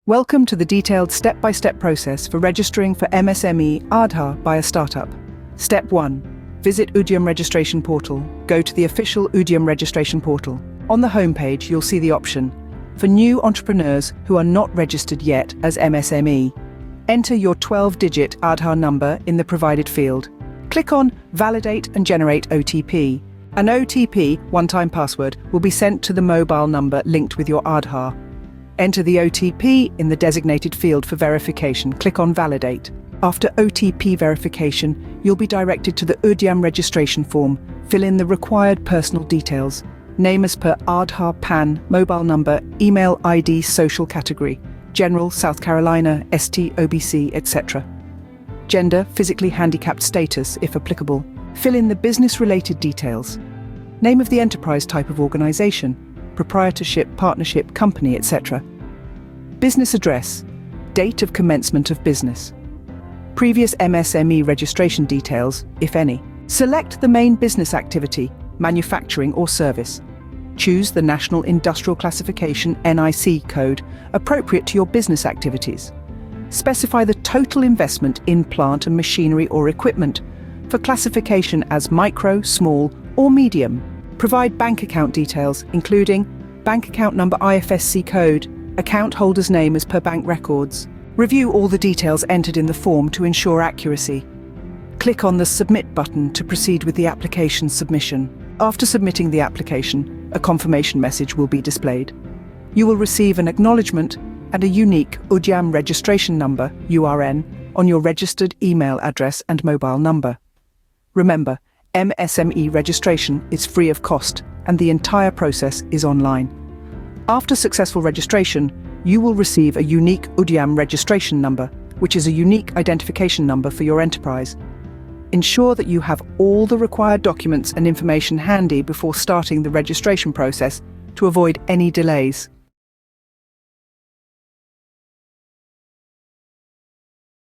Welcome to the detailed step-by-step process for registering for MSME Aadhaar by a startup. Step 1. Visit Udyog registration portal. Go to the official Udyog registration portal. On the homepage, you'll see the option for new entrepreneurs who are not registered yet as MSME. Enter your 12-digit Aadhaar number in the provided field. Click on Validate and generate OTP. An OTP, one-time password, will be sent to the mobile number linked with your Aadhaar. Enter the OTP in the designated field for verification. Click on Validate. After OTP verification, you'll be directed to the Udyog registration form. Fill in the required personal details. Name as per Aadhaar, PAN, mobile number, email ID, social category, General, South Carolina, ST, OBC, etc. Gender, physically handicapped status, if applicable. Fill in the business-related details. Name of the enterprise type of organization, proprietorship, partnership, company, etc. Business address, date of commencement of business. Previous MSME registration details, if any. Select the main business activity, manufacturing or service. Choose the National Industrial Classification (NIC) code appropriate to your business activities. Specify the total investment in plant and machinery or equipment for classification as micro, small, or medium. Provide bank account details, including bank account number, IFSC code, account holder's name as per bank records. Review all the details entered in the form to ensure accuracy. Click on the Submit button to proceed with the application submission. After submitting the application, a confirmation message will be displayed. You will receive an acknowledgement and a unique Udyog registration number, URN, on your registered email address and mobile number. Remember, MSME registration is free of cost and the entire process is online. After successful registration, you will receive a unique Udyog registration number, which is a unique identification number for your enterprise. Ensure that you have all the required documents and information handy before starting the registration process to avoid any delays.